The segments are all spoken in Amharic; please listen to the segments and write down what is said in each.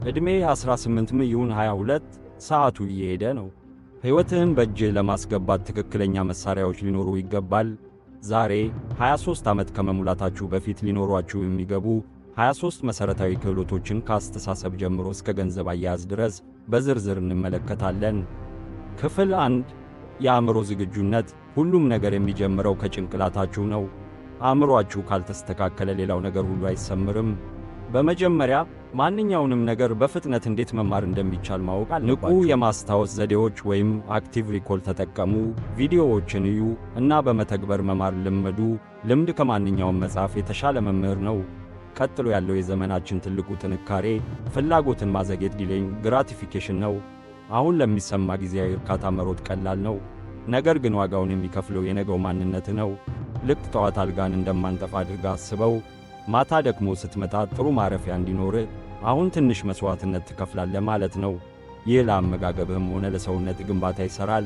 ዕድሜ 18 ይሁን 22 ሰዓቱ እየሄደ ነው። ሕይወትህን በእጅህ ለማስገባት ትክክለኛ መሳሪያዎች ሊኖሩ ይገባል። ዛሬ 23 ዓመት ከመሙላታችሁ በፊት ሊኖሯችሁ የሚገቡ 23 መሠረታዊ ክህሎቶችን ከአስተሳሰብ ጀምሮ እስከ ገንዘብ አያያዝ ድረስ በዝርዝር እንመለከታለን። ክፍል 1 የአእምሮ ዝግጁነት። ሁሉም ነገር የሚጀምረው ከጭንቅላታችሁ ነው። አእምሮአችሁ ካልተስተካከለ ሌላው ነገር ሁሉ አይሰምርም። በመጀመሪያ ማንኛውንም ነገር በፍጥነት እንዴት መማር እንደሚቻል ማወቅ አለባችሁ። ንቁ የማስታወስ ዘዴዎች ወይም አክቲቭ ሪኮል ተጠቀሙ። ቪዲዮዎችን እዩ እና በመተግበር መማር ልመዱ። ልምድ ከማንኛውም መጽሐፍ የተሻለ መምህር ነው። ቀጥሎ ያለው የዘመናችን ትልቁ ጥንካሬ ፍላጎትን ማዘግየት ዲሌይንግ ግራቲፊኬሽን ነው። አሁን ለሚሰማ ጊዜያዊ እርካታ መሮጥ ቀላል ነው፣ ነገር ግን ዋጋውን የሚከፍለው የነገው ማንነት ነው። ልክ ጠዋት አልጋን እንደማንጠፍ አድርጋ አስበው። ማታ ደግሞ ስትመጣ ጥሩ ማረፊያ እንዲኖርህ አሁን ትንሽ መሥዋዕትነት ትከፍላለህ ማለት ነው። ይህ ለአመጋገብህም ሆነ ለሰውነት ግንባታ ይሠራል።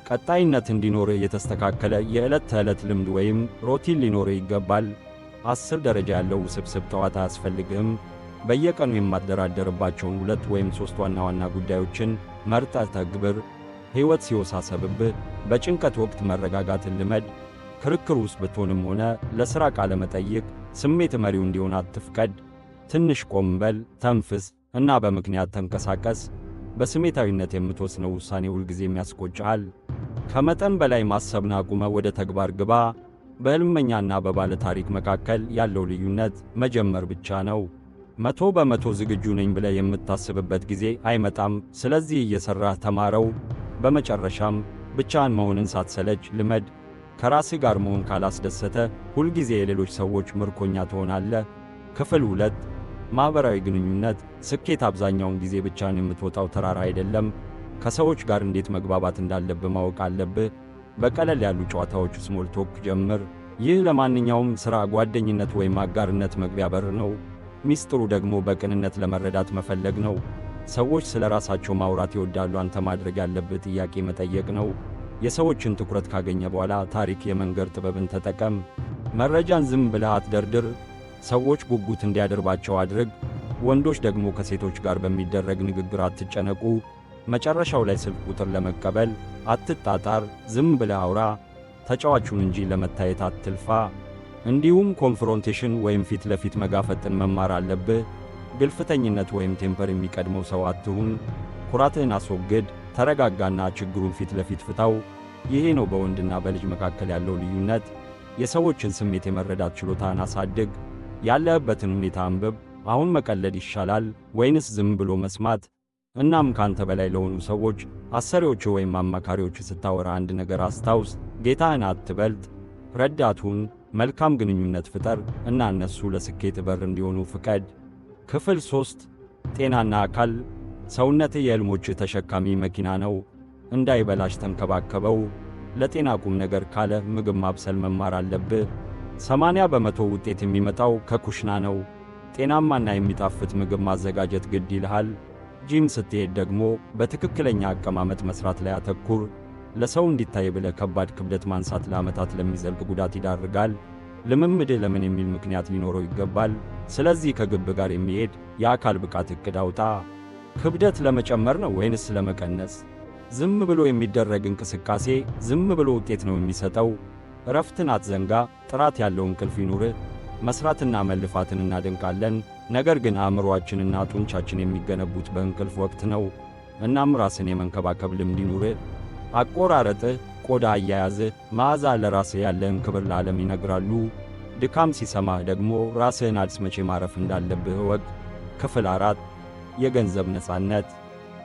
ቀጣይነት እንዲኖርህ የተስተካከለ የዕለት ተዕለት ልምድ ወይም ሮቲን ሊኖርህ ይገባል። 10 ደረጃ ያለው ውስብስብ ጠዋት አያስፈልግህም። በየቀኑ የማትደራደርባቸውን 2 ወይም 3 ዋና ዋና ጉዳዮችን መርጠህ ተግብር። ሕይወት ሲወሳሰብብህ በጭንቀት ወቅት መረጋጋትን ልመድ። ክርክር ውስጥ ብትሆንም ሆነ ለሥራ ቃለ መጠይቅ ስሜት መሪው እንዲሆን አትፍቀድ። ትንሽ ቆም በል፣ ተንፍስ እና በምክንያት ተንቀሳቀስ። በስሜታዊነት የምትወስነው ውሳኔ ሁልጊዜም ያስቆጭሃል። ከመጠን በላይ ማሰብን አቁመህ ወደ ተግባር ግባ። በሕልመኛና በባለ ታሪክ መካከል ያለው ልዩነት መጀመር ብቻ ነው። 100% ዝግጁ ነኝ ብለህ የምታስብበት ጊዜ አይመጣም። ስለዚህ እየሠራህ ተማረው። በመጨረሻም ብቻህን መሆንን ሳትሰለች ልመድ። ከራስህ ጋር መሆን ካላስደሰተ ሁልጊዜ የሌሎች ሰዎች ምርኮኛ ትሆናለህ። ክፍል 2 ማኅበራዊ ግንኙነት። ስኬት አብዛኛውን ጊዜ ብቻህን የምትወጣው ተራራ አይደለም። ከሰዎች ጋር እንዴት መግባባት እንዳለብህ ማወቅ አለብህ። በቀለል ያሉ ጨዋታዎች ስሞል ቶክ ጀምር። ይህ ለማንኛውም ሥራ፣ ጓደኝነት ወይም አጋርነት መግቢያ በር ነው። ሚስጥሩ ደግሞ በቅንነት ለመረዳት መፈለግ ነው። ሰዎች ስለ ራሳቸው ማውራት ይወዳሉ። አንተ ማድረግ ያለብህ ጥያቄ መጠየቅ ነው። የሰዎችን ትኩረት ካገኘ በኋላ ታሪክ የመንገር ጥበብን ተጠቀም። መረጃን ዝም ብለህ አትደርድር። ሰዎች ጉጉት እንዲያደርባቸው አድርግ። ወንዶች ደግሞ ከሴቶች ጋር በሚደረግ ንግግር አትጨነቁ። መጨረሻው ላይ ስልክ ቁጥር ለመቀበል አትጣጣር። ዝም ብለህ አውራ። ተጫዋቹን እንጂ ለመታየት አትልፋ። እንዲሁም ኮንፍሮንቴሽን ወይም ፊት ለፊት መጋፈጥን መማር አለብህ። ግልፍተኝነት ወይም ቴምፐር የሚቀድመው ሰው አትሁን። ኩራትህን አስወግድ። ተረጋጋና ችግሩን ፊት ለፊት ፍታው። ይሄ ነው በወንድና በልጅ መካከል ያለው ልዩነት። የሰዎችን ስሜት የመረዳት ችሎታን አሳድግ። ያለህበትን ሁኔታ አንብብ። አሁን መቀለድ ይሻላል ወይንስ ዝም ብሎ መስማት? እናም ካንተ በላይ ለሆኑ ሰዎች፣ አሰሪዎች ወይም አማካሪዎች ስታወራ አንድ ነገር አስታውስ። ጌታህን አትበልጥ። ረዳቱን መልካም ግንኙነት ፍጠር እና እነሱ ለስኬት በር እንዲሆኑ ፍቀድ። ክፍል 3 ጤናና አካል። ሰውነትህ የሕልሞችህ ተሸካሚ መኪና ነው። እንዳይበላሽ ተንከባከበው። ለጤና ቁም ነገር ካለ ምግብ ማብሰል መማር አለብህ። 80% ውጤት የሚመጣው ከኩሽና ነው። ጤናማና የሚጣፍጥ ምግብ ማዘጋጀት ግድ ይልሃል። ጂም ስትሄድ ደግሞ በትክክለኛ አቀማመጥ መስራት ላይ አተኩር። ለሰው እንዲታይ ብለህ ከባድ ክብደት ማንሳት ለዓመታት ለሚዘልቅ ጉዳት ይዳርጋል። ልምምድህ ለምን የሚል ምክንያት ሊኖረው ይገባል። ስለዚህ ከግብ ጋር የሚሄድ የአካል ብቃት ዕቅድ አውጣ። ክብደት ለመጨመር ነው ወይንስ ለመቀነስ? ዝም ብሎ የሚደረግ እንቅስቃሴ ዝም ብሎ ውጤት ነው የሚሰጠው። እረፍትን አትዘንጋ። ጥራት ያለው እንቅልፍ ይኑርህ። መሥራትና መልፋትን እናደንቃለን፣ ነገር ግን አእምሮአችንና ጡንቻችን የሚገነቡት በእንቅልፍ ወቅት ነው። እናም ራስን የመንከባከብ ልምድ ይኑርህ። አቆራረጥህ፣ ቆዳ አያያዝህ፣ መዓዛ ለራስህ ያለህን ክብር ለዓለም ይነግራሉ። ድካም ሲሰማህ ደግሞ ራስህን አዲስ መቼ ማረፍ እንዳለብህ እወቅ። ክፍል 4 የገንዘብ ነፃነት።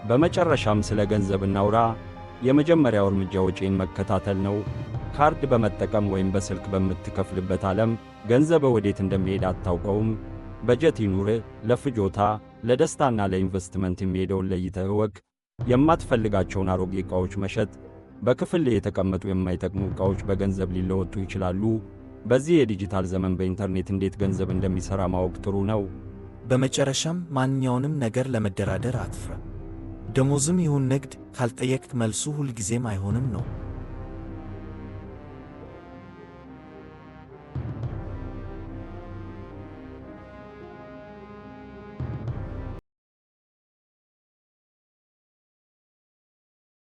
በመጨረሻም ስለ ገንዘብ እናውራ። የመጀመሪያው እርምጃ ወጪን መከታተል ነው። ካርድ በመጠቀም ወይም በስልክ በምትከፍልበት ዓለም ገንዘብህ ወዴት እንደሚሄድ አታውቀውም። በጀት ይኑርህ። ለፍጆታ፣ ለደስታና ለኢንቨስትመንት የሚሄደውን ለይተህ እወቅ። የማትፈልጋቸውን አሮጌ ዕቃዎች መሸጥ። በክፍል የተቀመጡ የማይጠቅሙ ዕቃዎች በገንዘብ ሊለወጡ ይችላሉ። በዚህ የዲጂታል ዘመን በኢንተርኔት እንዴት ገንዘብ እንደሚሠራ ማወቅ ጥሩ ነው። በመጨረሻም ማንኛውንም ነገር ለመደራደር አትፍራ። ደሞዝም ይሁን ንግድ ካልጠየቅክ መልሱ ሁልጊዜም አይሆንም ነው።